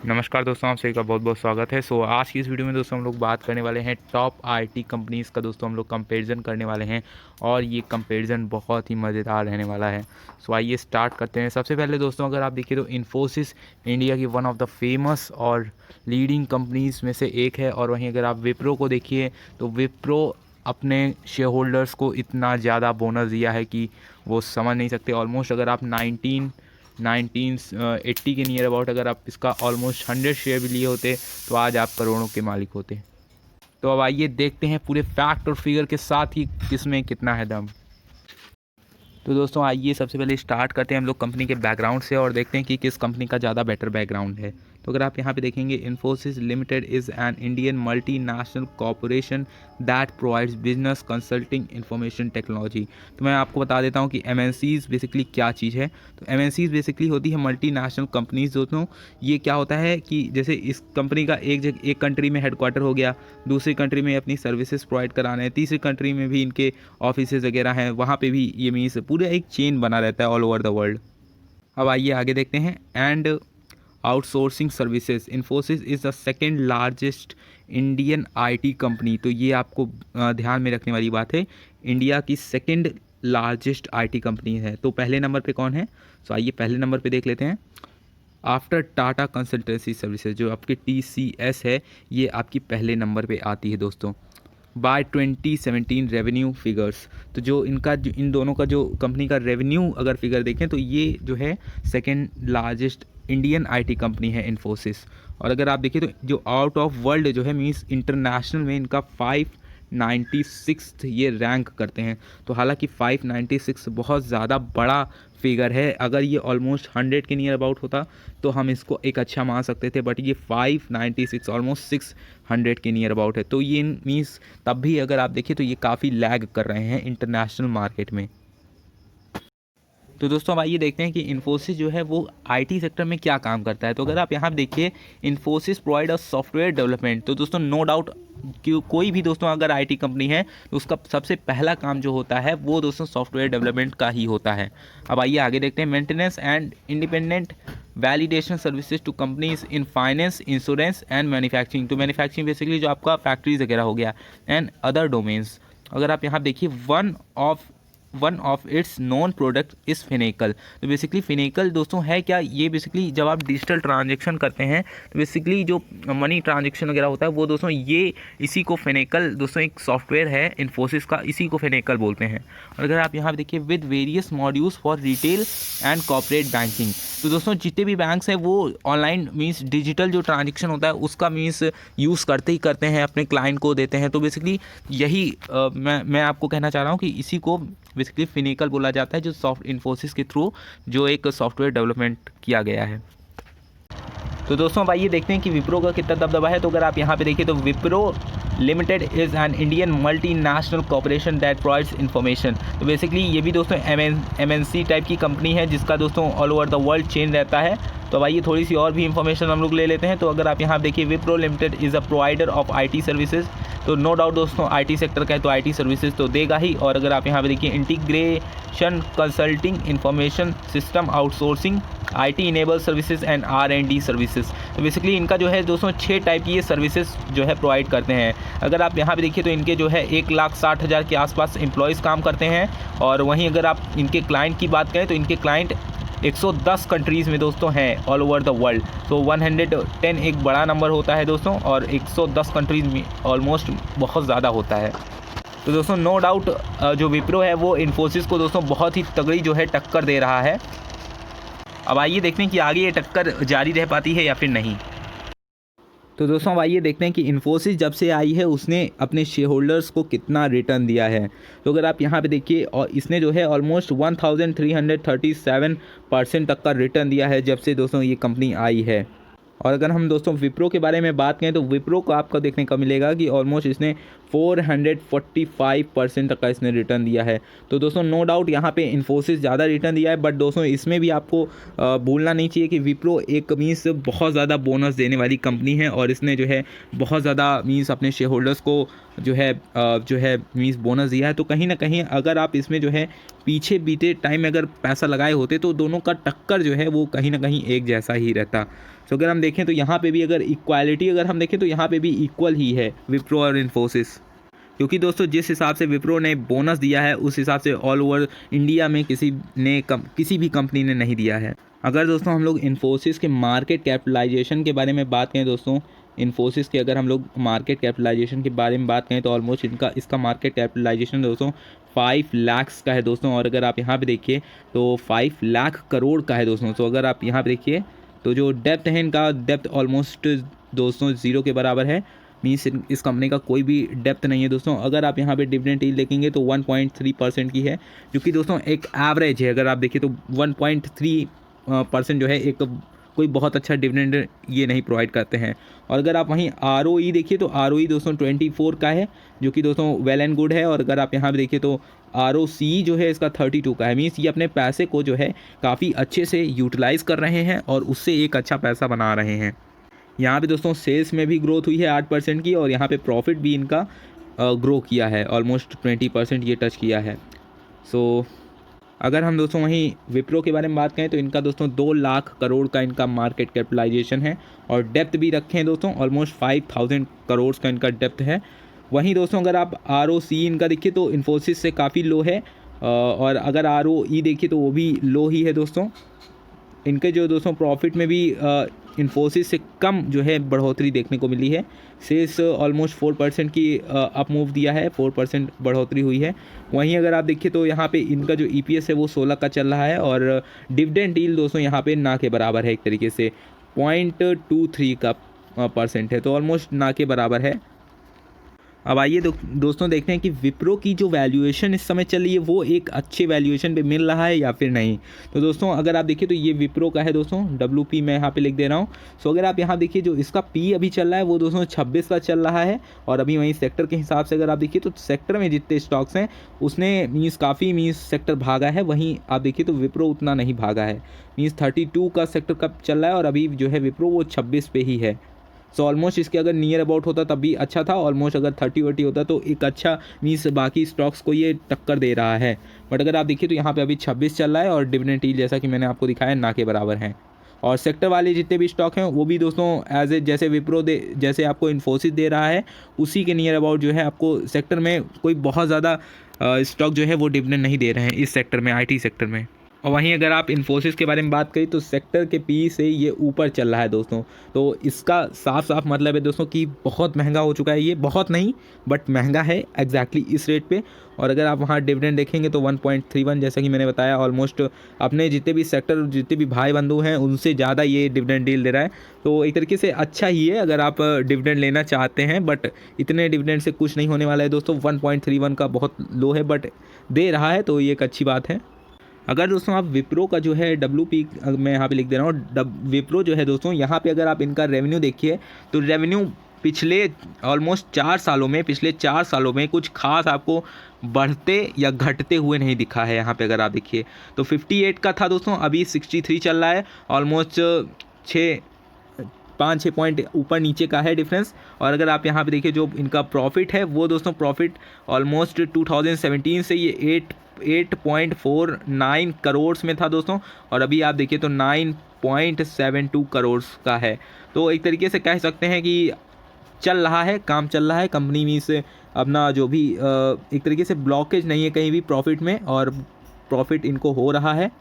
नमस्कार दोस्तों, आप सभी का बहुत बहुत स्वागत है। आज की इस वीडियो में दोस्तों हम लोग बात करने वाले हैं टॉप आईटी कंपनीज़ का। दोस्तों हम लोग कंपैरिजन करने वाले हैं और ये कंपैरिजन बहुत ही मज़ेदार रहने वाला है। आइए स्टार्ट करते हैं। सबसे पहले दोस्तों अगर आप देखिए तो इन्फोसिस इंडिया की वन ऑफ द फेमस और लीडिंग कंपनीज़ में से एक है। और वहीं अगर आप विप्रो को देखिए तो विप्रो अपने शेयर होल्डर्स को इतना ज़्यादा बोनस दिया है कि वो समझ नहीं सकते। ऑलमोस्ट अगर आप 1980 के नियर अबाउट अगर आप इसका ऑलमोस्ट 100 शेयर भी लिए होते तो आज आप करोड़ों के मालिक होते। तो अब आइए देखते हैं पूरे फैक्ट और फिगर के साथ ही किसमें कितना है दम। तो दोस्तों आइए सबसे पहले स्टार्ट करते हैं हम लोग कंपनी के बैकग्राउंड से और देखते हैं कि किस कंपनी का ज़्यादा बेटर बैकग्राउंड है। तो अगर आप यहाँ पे देखेंगे, Infosys limited is an Indian multinational corporation that provides business consulting information technology. तो मैं आपको बता देता हूँ कि एमएनसीज़ बेसिकली क्या चीज़ है। तो एमएनसीज़ बेसिकली होती है मल्टीनेशनल कंपनीज। दोस्तों ये क्या होता है कि जैसे इस कंपनी का एक कंट्री में हेडक्वार्टर हो गया, दूसरी कंट्री में अपनी सर्विसेज प्रोवाइड कराना है, तीसरी कंट्री में भी इनके ऑफिसेज वगैरह हैं, वहाँ पे भी ये मीन्स पूरा एक चेन बना रहता है ऑल ओवर द वर्ल्ड। अब आइए आगे देखते हैं। And outsourcing services, Infosys is the second largest Indian IT company. तो ये आपको ध्यान में रखने वाली बात है, इंडिया की सेकेंड लार्जेस्ट आईटी कंपनी है। तो पहले नंबर पे कौन है? आइए पहले नंबर पे देख लेते हैं। आफ्टर टाटा कंसल्टेंसी सर्विसेज, जो आपकी TCS है, ये आपकी पहले नंबर पे आती है दोस्तों। बाय 2017 रेवेन्यू फिगर्स, तो जो इन दोनों का जो कंपनी का रेवेन्यू अगर फिगर देखें तो ये जो है second largest Indian IT company है इन्फोसिस। और अगर आप देखिए तो जो आउट ऑफ वर्ल्ड जो है मीन्स इंटरनेशनल में इनका 596 ये रैंक करते हैं। तो हालांकि 596 बहुत ज़्यादा बड़ा फिगर है। अगर ये ऑलमोस्ट 100 के नियर अबाउट होता तो हम इसको एक अच्छा मान सकते थे, बट ये 596 ऑलमोस्ट 600 के नियर अबाउट है। तो ये मीन्स तब भी अगर आप देखिए तो ये काफ़ी लैग कर रहे हैं इंटरनेशनल मार्केट में। तो दोस्तों अब आइए देखते हैं कि इन्फोसिस जो है वो आईटी सेक्टर में क्या काम करता है। तो अगर आप यहाँ पे देखिए, Infosys provide a software development. तो दोस्तों नो डाउट कि कोई भी दोस्तों अगर आईटी कंपनी है तो उसका सबसे पहला काम जो होता है वो दोस्तों सॉफ्टवेयर डेवलपमेंट का ही होता है। अब आइए आगे देखते हैं। Maintenance and independent validation services to companies in finance, insurance and manufacturing. तो मैन्युफैक्चरिंग बेसिकली जो आपका फैक्ट्रीज वगैरह हो गया एंड अदर डोमेन्स। अगर आप यहाँ देखिए, one of its non product is Finacle. तो बेसिकली फिनेकल दोस्तों है क्या? ये बेसिकली जब आप डिजिटल ट्रांजेक्शन करते हैं तो बेसिकली जो मनी ट्रांजेक्शन वगैरह होता है वो दोस्तों ये इसी को फिनेकल दोस्तों एक सॉफ्टवेयर है इन्फोसिस का, इसी को फिनेकल बोलते हैं। और अगर आप यहाँ पे देखिए, with various modules for retail and corporate banking. तो दोस्तों जितने भी बैंक्स हैं वो ऑनलाइन मीन्स डिजिटल जो ट्रांजेक्शन होता है उसका मीन्स यूज़ करते ही करते हैं, अपने क्लाइंट को देते हैं। तो बेसिकली यही मैं आपको कहना चाह रहा हूँ कि इसी को बेसिकली फिनेकल बोला जाता है, जो इन्फोसिस के थ्रू जो एक सॉफ्टवेयर डेवलपमेंट किया गया है। तो दोस्तों अब आइए देखते हैं कि विप्रो का कितना दबदबा है। तो अगर आप यहाँ पे देखिए तो Wipro limited is an Indian multinational corporation that provides information. तो बेसिकली ये भी दोस्तों MNC टाइप की कंपनी है जिसका दोस्तों all over the world chain रहता है। तो अब आइए थोड़ी सी और भी इंफॉर्मेशन हम लोग ले लेते हैं। तो अगर आप यहाँ देखिए, Wipro limited is a provider of IT services. तो नो डाउट दोस्तों आईटी सेक्टर का है तो आईटी सर्विसेज तो देगा ही। और अगर आप यहाँ पे देखिए, integration consulting information system outsourcing IT enable services and R&D services. तो बेसिकली इनका जो है दोस्तों 6 टाइप की ये सर्विसेज जो है प्रोवाइड करते हैं। अगर आप यहाँ पे देखिए तो इनके जो है 1,60,000 के आसपास एम्प्लॉयज़ काम करते हैं। और वहीं अगर आप इनके क्लाइंट की बात करें तो इनके क्लाइंट 110 कंट्रीज़ में दोस्तों हैं ऑल ओवर द वर्ल्ड। तो 110 एक बड़ा नंबर होता है दोस्तों, और 110 कंट्रीज़ में ऑलमोस्ट बहुत ज़्यादा होता है। तो दोस्तों नो डाउट जो विप्रो है वो इन्फोसिस को दोस्तों बहुत ही तगड़ी जो है टक्कर दे रहा है। अब आइए देखते हैं कि आगे ये टक्कर जारी रह पाती है या फिर नहीं। तो दोस्तों अब आइए देखते हैं कि इन्फोसिस जब से आई है उसने अपने शेयर होल्डर्स को कितना रिटर्न दिया है। तो अगर आप यहाँ पे देखिए, और इसने जो है ऑलमोस्ट 1337% तक का रिटर्न दिया है जब से दोस्तों ये कंपनी आई है। और अगर हम दोस्तों विप्रो के बारे में बात करें तो विप्रो को आपको देखने को मिलेगा कि ऑलमोस्ट इसने 445% तक का इसने रिटर्न दिया है। तो दोस्तों नो डाउट यहाँ पे इन्फोसिस ज़्यादा रिटर्न दिया है, बट दोस्तों इसमें भी आपको भूलना नहीं चाहिए कि विप्रो एक मीन्स बहुत ज़्यादा बोनस देने वाली कंपनी है, और इसने जो है बहुत ज़्यादा मीन्स अपने शेयर होल्डर्स को जो है मीन्स बोनस दिया है। तो कहीं ना कहीं अगर आप इसमें जो है पीछे बीते टाइम में अगर पैसा लगाए होते तो दोनों का टक्कर जो है वो कहीं ना कहीं एक जैसा ही रहता। तो अगर हम देखें तो यहाँ पे भी अगर इक्वालिटी अगर हम देखें तो यहाँ पे भी इक्वल ही है विप्रो और इन्फोसिस, क्योंकि दोस्तों जिस हिसाब से विप्रो ने बोनस दिया है उस हिसाब से ऑल ओवर इंडिया में किसी भी कंपनी ने नहीं दिया है। अगर दोस्तों हम लोग इन्फोसिस के मार्केट कैपिटलाइजेशन के बारे में बात करें दोस्तों, इन्फोसिस के अगर हम लोग मार्केट कैपिटलाइजेशन के बारे में बात करें तो ऑलमोस्ट इसका मार्केट कैपिटलाइजेशन दोस्तों 5 लाख का है दोस्तों। और अगर आप यहाँ पे देखिए तो 5 लाख करोड़ का है दोस्तों। तो अगर आप यहाँ पे देखिए तो जो डेप्थ है इनका डेप्थ ऑलमोस्ट दोस्तों 0 के बराबर है, मीन्स इस कंपनी का कोई भी डेप्थ नहीं है दोस्तों। अगर आप यहाँ पे डिविडेंड यील्ड देखेंगे तो 1.3% की है, जो कि दोस्तों एक एवरेज है। अगर आप देखिए तो 1.3% जो है एक कोई बहुत अच्छा डिविडेंड ये नहीं प्रोवाइड करते हैं। और अगर आप वहीं ROE देखिए तो ROE दोस्तों 24 का है, जो कि दोस्तों वेल एंड गुड है। और अगर आप यहाँ पे देखिए तो ROCE जो है इसका 32 का है, मीन्स ये अपने पैसे को जो है काफ़ी अच्छे से यूटिलाइज़ कर रहे हैं और उससे एक अच्छा पैसा बना रहे हैं। यहाँ पे दोस्तों सेल्स में भी ग्रोथ हुई है 8% की, और यहाँ पे प्रॉफिट भी इनका ग्रो किया है, ऑलमोस्ट 20% ये टच किया है। सो अगर हम दोस्तों वहीं विप्रो के बारे में बात करें तो इनका दोस्तों 2 लाख करोड़ का इनका मार्केट कैपिटलाइजेशन है, और डेप्थ भी रखे हैं दोस्तों ऑलमोस्ट 5000 करोड़ का इनका डेप्थ है। वहीं दोस्तों अगर आप ROCE इनका देखिए तो इन्फोसिस से काफ़ी लो है, और अगर ROE देखिए तो वो भी लो ही है दोस्तों। इनके जो दोस्तों प्रॉफिट में भी इन्फोसिस से कम जो है बढ़ोतरी देखने को मिली है। सेल्स ऑलमोस्ट 4% की अप मूव दिया है, 4% बढ़ोतरी हुई है। वहीं अगर आप देखिए तो यहाँ पे इनका जो EPS है वो 16 का चल रहा है, और डिविडेंड यील्ड दोस्तों यहाँ पे ना के बराबर है, एक तरीके से 0.23 का % है, तो ऑलमोस्ट ना के बराबर है। अब आइए दोस्तों देखते हैं कि विप्रो की जो वैल्यूएशन इस समय चल रही है वो एक अच्छे वैल्यूएशन पे मिल रहा है या फिर नहीं। तो दोस्तों अगर आप देखिए तो ये विप्रो का है दोस्तों, WP मैं यहाँ पे लिख दे रहा हूँ। सो अगर आप यहाँ देखिए जो इसका P अभी चल रहा है वो दोस्तों 26 का चल रहा है, और अभी वहीं सेक्टर के हिसाब से अगर आप देखिए तो सेक्टर में जितने स्टॉक्स हैं उसने काफ़ी सेक्टर भागा है, वहीं आप देखिए तो विप्रो उतना नहीं भागा है। 32 का सेक्टर कब चल रहा है, और अभी जो है विप्रो वो 26 पे ही है। सो ऑलमोस्ट इसके अगर नियर अबाउट होता तब भी अच्छा था, ऑलमोस्ट अगर 30-40 होता तो एक अच्छा मीन्स बाकी स्टॉक्स को ये टक्कर दे रहा है। बट अगर आप देखिए तो यहाँ पे अभी 26 चल रहा है, और डिविडेंड यील्ड जैसा कि मैंने आपको दिखाया ना के बराबर है। और सेक्टर वाले जितने भी स्टॉक हैं वो भी दोस्तों जैसे विप्रो जैसे आपको इन्फोसिस दे रहा है उसी के नियर अबाउट जो है आपको सेक्टर में कोई बहुत ज़्यादा स्टॉक जो है वो डिविडेंड नहीं दे रहे हैं इस सेक्टर में, IT सेक्टर में। और वहीं अगर आप इन्फोसिस के बारे में बात करें तो सेक्टर के P से ये ऊपर चल रहा है दोस्तों। तो इसका साफ मतलब है दोस्तों कि बहुत महंगा हो चुका है, ये बहुत नहीं बट महंगा है एग्जैक्टली इस रेट पे। और अगर आप वहाँ डिविडेंड देखेंगे तो 1.31 जैसा कि मैंने बताया, ऑलमोस्ट अपने जितने भी सेक्टर जितने भी भाई बंधु हैं उनसे ज़्यादा ये डिविडेंड डील दे रहा है। तो एक तरीके से अच्छा ही है अगर आप डिविडेंड लेना चाहते हैं, बट इतने डिविडेंड से कुछ नहीं होने वाला है दोस्तों। 1.31 का बहुत लो है बट दे रहा है, तो ये एक अच्छी बात है। अगर दोस्तों आप विप्रो का जो है WP मैं यहाँ पे लिख दे रहा हूँ, विप्रो जो है दोस्तों यहाँ पे अगर आप इनका रेवेन्यू देखिए तो रेवेन्यू पिछले ऑलमोस्ट 4 सालों में, पिछले 4 सालों में कुछ खास आपको बढ़ते या घटते हुए नहीं दिखा है। यहाँ पे अगर आप देखिए तो 58 का था दोस्तों, अभी 63 चल रहा है, ऑलमोस्ट 5-6 पॉइंट ऊपर नीचे का है डिफरेंस। और अगर आप यहाँ पे देखिए जो इनका प्रॉफिट है वो दोस्तों प्रॉफिट ऑलमोस्ट 2017 से ये 8.49 करोड़ में था दोस्तों, और अभी आप देखिए तो 9.72 करोड़ का है। तो एक तरीके से कह सकते हैं कि चल रहा है, काम चल रहा है कंपनी में से अपना जो भी एक तरीके से ब्लॉकेज नहीं है कहीं भी प्रॉफिट में, और प्रॉफिट इनको हो रहा है।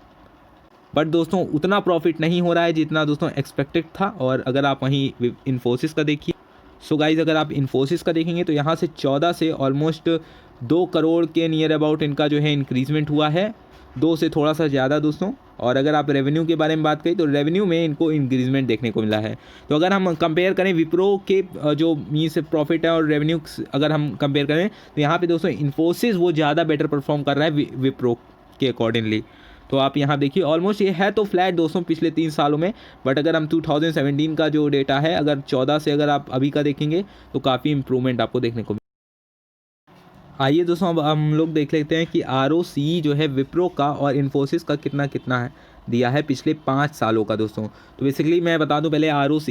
बट दोस्तों उतना प्रॉफिट नहीं हो रहा है जितना दोस्तों एक्सपेक्टेड था। और अगर आप वहीं इन्फोसिस का देखिए, सो गाइज अगर आप इन्फोसिस का देखेंगे तो यहाँ से 14 से ऑलमोस्ट 2 करोड़ के नियर अबाउट इनका जो है इंक्रीजमेंट हुआ है, 2 से थोड़ा सा ज़्यादा दोस्तों। और अगर आप रेवेन्यू के बारे में बात करें तो रेवेन्यू में इनको इंक्रीजमेंट देखने को मिला है। तो अगर हम कंपेयर करें विप्रो के जो मीन्स प्रॉफिट है और रेवेन्यू अगर हम कंपेयर करें तो यहाँ पे दोस्तों इन्फोसिस वो ज़्यादा बेटर परफॉर्म कर रहा है विप्रो के अकॉर्डिंगली। तो आप यहाँ देखिए ऑलमोस्ट ये है तो फ्लैट दोस्तों पिछले 3 सालों में, बट अगर हम 2017 का जो डेटा है अगर 14 से अगर आप अभी का देखेंगे तो काफ़ी इंप्रूवमेंट आपको देखने को आइए दोस्तों अब हम लोग देख लेते हैं कि ROCE जो है विप्रो का और इन्फोसिस का कितना कितना है दिया है पिछले 5 सालों का दोस्तों। तो बेसिकली मैं बता दूं पहले ROCE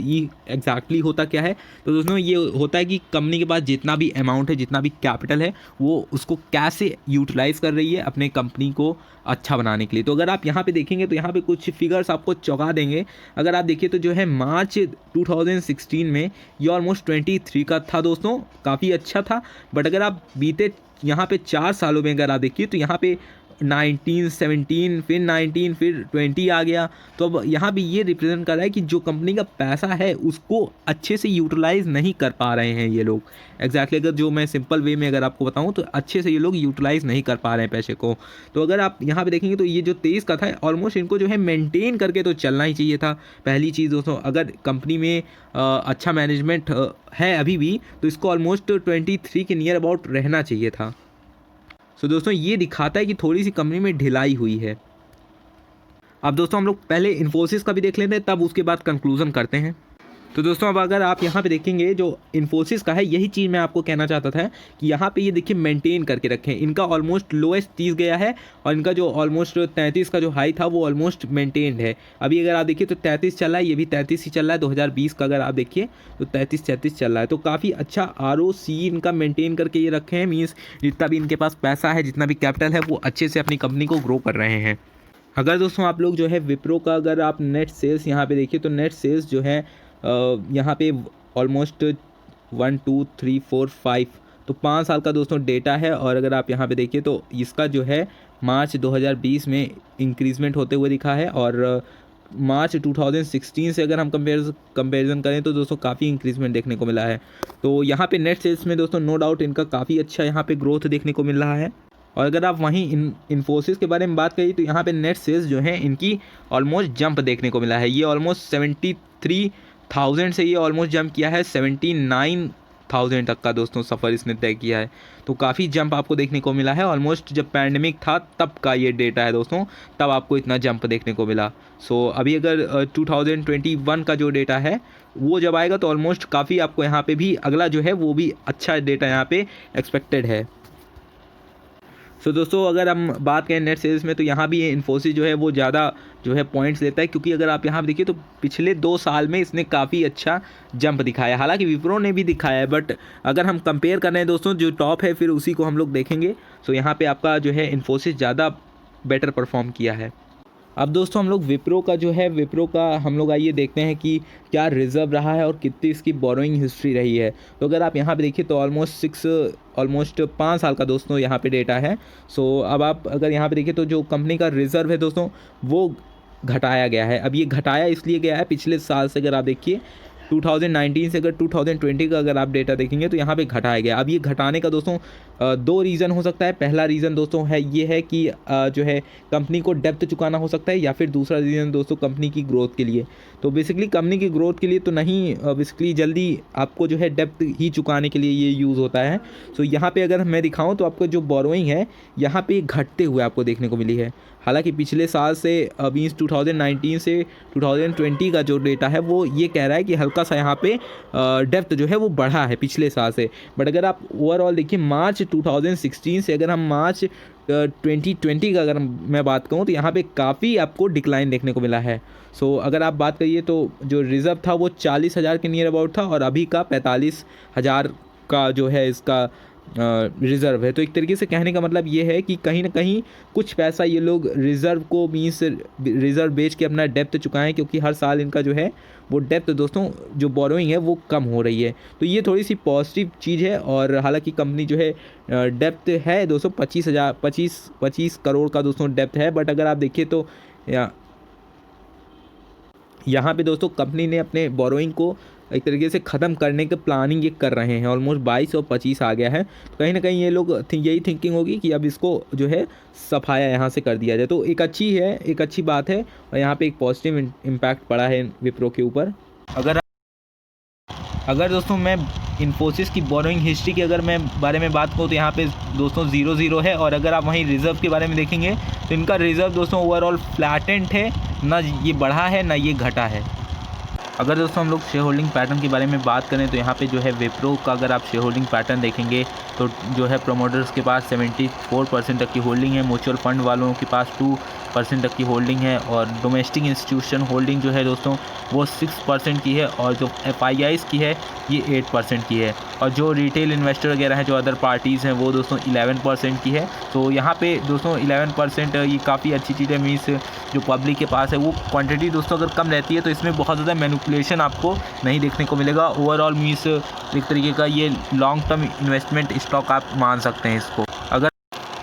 एग्जैक्टली होता क्या है। तो दोस्तों ये होता है कि कंपनी के पास जितना भी अमाउंट है, जितना भी कैपिटल है, वो उसको कैसे यूटिलाइज़ कर रही है अपने कंपनी को अच्छा बनाने के लिए। तो अगर आप यहाँ पे देखेंगे तो यहाँ पे कुछ फिगर्स आपको चौंका देंगे। अगर आप देखिए तो जो है मार्च 2016 में ये ऑलमोस्ट 23 का था दोस्तों, काफ़ी अच्छा था। बट अगर आप बीते यहाँ पे 4 सालों में अगर आप देखिए तो यहाँ पे 19, 17, फिर 19, फिर 20 आ गया। तो अब यहाँ भी ये रिप्रेजेंट कर रहा है कि जो कंपनी का पैसा है उसको अच्छे से यूटिलाइज़ नहीं कर पा रहे हैं ये लोग। एग्जैक्टली अगर जो मैं सिंपल वे में अगर आपको बताऊँ तो अच्छे से ये लोग यूटिलाइज़ नहीं कर पा रहे हैं पैसे को। तो अगर आप यहाँ पे देखेंगे तो ये जो 23 का था ऑलमोस्ट इनको जो है मेंटेन करके तो चलना ही चाहिए था। पहली चीज़ दोस्तों, अगर कंपनी में अच्छा मैनेजमेंट है अभी भी तो इसको ऑलमोस्ट 23 के नियर अबाउट रहना चाहिए था। तो दोस्तों ये दिखाता है कि थोड़ी सी कंपनी में ढिलाई हुई है। अब दोस्तों हम लोग पहले इन्फोसिस का भी देख लेते हैं, तब उसके बाद कंक्लूजन करते हैं। तो दोस्तों अब अगर आप यहाँ पे देखेंगे जो इन्फोसिस का है, यही चीज़ मैं आपको कहना चाहता था कि यहाँ पे ये देखिए मेंटेन करके रखें। इनका ऑलमोस्ट लोएस्ट 30 गया है और इनका जो ऑलमोस्ट 33 का जो हाई था वो ऑलमोस्ट मेंटेन्ड है। अभी अगर आप देखिए तो 33 चल रहा है, ये भी 33 ही चल रहा है। 2020 का अगर आप देखिए तो 33-34 चल रहा है। तो काफ़ी अच्छा ROCE इनका मेंटेन करके ये रखे हैं। मीन्स जितना भी इनके पास पैसा है, जितना भी कैपिटल है, वो अच्छे से अपनी कंपनी को ग्रो कर रहे हैं। अगर दोस्तों आप लोग जो है विप्रो का अगर आप नेट सेल्स यहाँ पे देखिए तो नेट सेल्स जो है यहाँ पे ऑलमोस्ट 1 2 3 4 5 तो 5 साल का दोस्तों डेटा है। और अगर आप यहाँ पे देखिए तो इसका जो है मार्च 2020 में इंक्रीजमेंट होते हुए दिखा है और मार्च 2016 से अगर हम कंपेरिजन करें तो दोस्तों काफ़ी इंक्रीजमेंट देखने को मिला है। तो यहाँ पे नेट सेल्स में दोस्तों नो डाउट इनका काफ़ी अच्छा यहाँ पे ग्रोथ देखने को मिल रहा है। और अगर आप वहीं इन्फोसिस के बारे में बात करिए तो यहाँ पे नेट सेल्स जो है इनकी ऑलमोस्ट जंप देखने को मिला है। ये ऑलमोस्ट 73,000 से ये ऑलमोस्ट जंप किया है 79,000 तक का दोस्तों सफ़र इसने तय किया है। तो काफ़ी जंप आपको देखने को मिला है। ऑलमोस्ट जब पैंडमिक था तब का ये डेटा है दोस्तों, तब आपको इतना जंप देखने को मिला। सो अभी अगर 2021 का जो डेटा है वो जब आएगा तो ऑलमोस्ट काफ़ी आपको यहाँ पे भी अगला जो है वो भी अच्छा डेटा यहाँ पे एक्सपेक्टेड है। सो दोस्तों अगर हम बात करें नेट सेल्स में तो यहाँ भी ये इन्फोसिस जो है वो ज़्यादा जो है पॉइंट्स लेता है, क्योंकि अगर आप यहाँ पे देखिए तो पिछले 2 साल में इसने काफ़ी अच्छा जंप दिखाया है। हालांकि विप्रो ने भी दिखाया है, बट अगर हम कंपेयर कर रहे हैं दोस्तों जो टॉप है फिर उसी को हम लोग देखेंगे। सो यहाँ पे आपका जो है इन्फोसिस ज़्यादा बेटर परफॉर्म किया है। अब दोस्तों हम लोग विप्रो का हम लोग आइए देखते हैं कि क्या रिज़र्व रहा है और कितनी इसकी बोरोइंग हिस्ट्री रही है। तो अगर आप यहाँ पे देखिए तो ऑलमोस्ट 5 साल का दोस्तों यहाँ पे डेटा है। सो अब आप अगर यहाँ पे देखिए तो जो कंपनी का रिज़र्व है दोस्तों वो घटाया गया है। अब ये घटाया इसलिए गया है पिछले साल से अगर आप देखिए 2019 से अगर 2020 का अगर आप डेटा देखेंगे तो यहाँ पे घटाया गया। अब ये घटाने का दोस्तों 2 रीज़न हो सकता है। पहला रीज़न दोस्तों है ये है कि जो है कंपनी को डेप्थ चुकाना हो सकता है, या फिर दूसरा रीज़न दोस्तों कंपनी की ग्रोथ के लिए। तो बेसिकली कंपनी की ग्रोथ के लिए तो नहीं, बेसिकली जल्दी आपको जो है डेप्थ ही चुकाने के लिए ये यूज़ होता है। सो यहाँ पे अगर मैं दिखाऊँ तो आपको जो बोरोइंग है यहाँ पे घटते हुए आपको देखने को मिली है। हालांकि पिछले साल से मीन्स 2019 से 2020 का जो डेटा है वो ये कह रहा है कि हल्का सा यहाँ पे डेप्थ जो है वो बढ़ा है पिछले साल से। बट अगर आप ओवरऑल देखिए मार्च 2016 से अगर हम मार्च 2020 का अगर मैं बात करूँ तो यहाँ पे काफ़ी आपको डिक्लाइन देखने को मिला है। सो अगर आप बात करिए तो जो रिज़र्व था वो 40,000 के नियर अबाउट था और अभी का 45,000 का जो है इसका रिज़र्व है। तो एक तरीके से कहने का मतलब ये है कि कहीं ना कहीं कुछ पैसा ये लोग रिज़र्व को मीन्स रिज़र्व बेच के अपना डेप्थ चुकाएं, क्योंकि हर साल इनका जो है वो डेप्थ दोस्तों जो बोरोइंग है वो कम हो रही है। तो ये थोड़ी सी पॉजिटिव चीज़ है। और हालांकि कंपनी जो है डेप्थ है दोस्तों 25 करोड़ का दोस्तों डेप्थ है। बट अगर आप देखिए तो यहाँ पे दोस्तों कंपनी ने अपने बोरोइंग को एक तरीके से ख़त्म करने के प्लानिंग ये कर रहे हैं। ऑलमोस्ट 22 और 25 आ गया है। तो कहीं ना कहीं ये लोग यही थिंकिंग होगी कि अब इसको जो है सफाया यहाँ से कर दिया जाए। तो एक अच्छी बात है और यहाँ पे एक पॉजिटिव इम्पैक्ट पड़ा है विप्रो के ऊपर। अगर दोस्तों मैं इन्फोसिस की बोरोइंग हिस्ट्री की अगर मैं बारे में बात करूँ तो यहाँ पे दोस्तों 0-0 है। और अगर आप वहीं रिज़र्व के बारे में देखेंगे तो इनका रिज़र्व दोस्तों ओवरऑल फ्लैटेंड है, ना ये बढ़ा है ना ये घटा है। अगर दोस्तों हम लोग शेयर होल्डिंग पैटर्न के बारे में बात करें तो यहाँ पे जो है विप्रो का अगर आप शेयर होल्डिंग पैटर्न देखेंगे तो जो है प्रोमोटर्स के पास 74% तक की होल्डिंग है, म्यूचुअल फंड वालों के पास 2% तक की होल्डिंग है, और डोमेस्टिक इंस्टीट्यूशन होल्डिंग जो है दोस्तों वो 6% की है, और जो FIIs की है ये 8% की है, और जो रिटेल इन्वेस्टर वगैरह हैं जो अदर पार्टीज़ हैं वो दोस्तों 11% की है। तो यहाँ पे दोस्तों 11% ये काफ़ी अच्छी चीज़ है। मीन्स जो पब्लिक के पास है वो क्वांटिटी दोस्तों अगर कम रहती है तो इसमें बहुत ज़्यादा मैनिपुलेशन आपको नहीं देखने को मिलेगा। ओवरऑल मीन्स एक तरीके का ये लॉन्ग टर्म इन्वेस्टमेंट स्टॉक आप मान सकते हैं इसको। अगर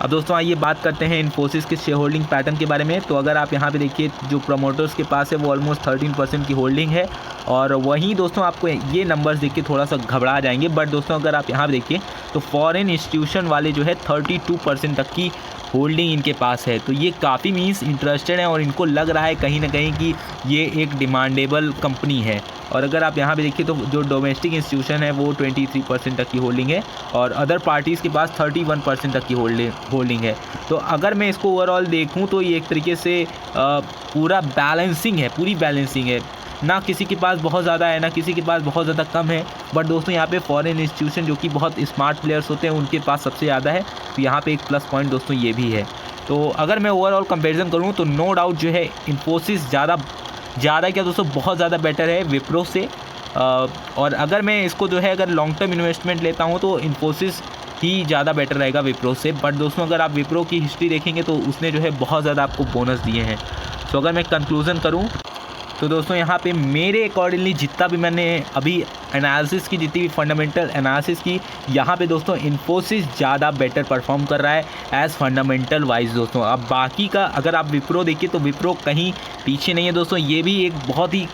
अब दोस्तों आइए बात करते हैं इन्फोसिस के शेयर होल्डिंग पैटर्न के बारे में। तो अगर आप यहाँ पे देखिए जो प्रमोटर्स के पास है वो ऑलमोस्ट 13% की होल्डिंग है, और वहीं दोस्तों आपको ये नंबर्स देख के थोड़ा सा घबरा जाएंगे, बट दोस्तों अगर आप यहाँ पे देखिए तो फॉरेन इंस्टीट्यूशन वाले जो है 32% तक की होल्डिंग इनके पास है। तो ये काफ़ी मीन्स इंटरेस्टेड है और इनको लग रहा है कहीं ना कहीं कि ये एक डिमांडेबल कंपनी है। और अगर आप यहाँ पे देखिए तो जो डोमेस्टिक इंस्टीट्यूशन है वो 23% तक की होल्डिंग है, और अदर पार्टीज़ के पास 31% तक की होल्डिंग है। तो अगर मैं इसको ओवरऑल देखूँ तो ये एक तरीके से पूरा बैलेंसिंग है, पूरी बैलेंसिंग है, ना किसी के पास बहुत ज़्यादा है ना किसी के पास बहुत ज़्यादा कम है। बट दोस्तों यहाँ पे फॉरेन इंस्टीट्यूशन जो कि बहुत स्मार्ट प्लेयर्स होते हैं उनके पास सबसे ज़्यादा है, तो यहाँ पे एक प्लस पॉइंट दोस्तों ये भी है। तो अगर मैं ओवरऑल कंपैरिजन करूँ तो नो डाउट जो है इन्फोसिस ज़्यादा क्या दोस्तों बहुत ज़्यादा बेटर है विप्रो से। और अगर मैं इसको जो है अगर लॉन्ग टर्म इन्वेस्टमेंट लेता हूँ तो इन्फोसिस ही ज़्यादा बेटर रहेगा विप्रो से। बट दोस्तों अगर आप विप्रो की हिस्ट्री देखेंगे तो उसने जो है बहुत ज़्यादा आपको बोनस दिए हैं। तो अगर मैं कंक्लूज़न करूँ तो दोस्तों यहाँ पे मेरे अकॉर्डिंगली जितना भी मैंने अभी एनालिसिस की, जितनी भी फंडामेंटल एनालिसिस की, यहाँ पे दोस्तों इन्फोसिस ज़्यादा बेटर परफॉर्म कर रहा है एज़ फंडामेंटल वाइज दोस्तों। अब बाकी का अगर आप विप्रो देखिए तो विप्रो कहीं पीछे नहीं है दोस्तों, ये भी एक बहुत ही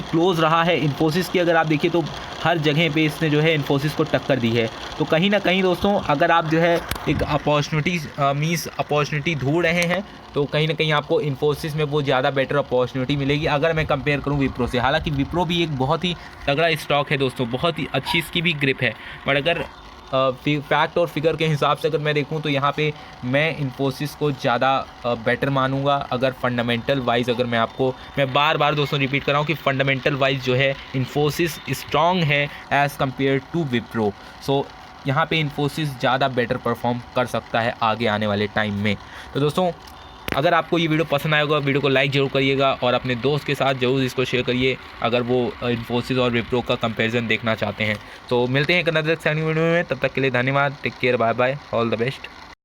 क्लोज़ रहा है इन्फोसिस की। अगर आप देखिए तो हर जगह पे इसने जो है इन्फोसिस को टक्कर दी है। तो कहीं ना कहीं दोस्तों अगर आप जो है एक अपॉर्चुनिटी ढूंढ रहे हैं तो कहीं ना कहीं आपको इन्फोसिस में वो ज़्यादा बेटर अपॉर्चुनिटी मिलेगी अगर मैं कंपेयर करूं विप्रो से। हालांकि विप्रो भी एक बहुत ही तगड़ा स्टॉक है दोस्तों, बहुत ही अच्छी इसकी भी ग्रिप है, बट अगर फैक्ट और फिगर के हिसाब से अगर मैं देखूं तो यहाँ पे मैं इन्फोसिस को ज़्यादा बेटर मानूंगा। अगर फंडामेंटल वाइज अगर मैं बार बार दोस्तों रिपीट कर रहा हूँ कि फंडामेंटल वाइज जो है इन्फोसिस स्ट्रॉन्ग है एज़ कम्पेयर टू विप्रो। सो यहाँ पे इन्फोसिस ज़्यादा बेटर परफॉर्म कर सकता है आगे आने वाले टाइम में। तो दोस्तों अगर आपको ये वीडियो पसंद आएगा वीडियो को लाइक जरूर करिएगा और अपने दोस्त के साथ जरूर इसको शेयर करिए अगर वो इन्फोसिस और विप्रो का कंपैरिजन देखना चाहते हैं। तो मिलते हैं एक अनदर एक्साइटिंग वीडियो में, तब तक के लिए धन्यवाद, take care, bye bye, all the best.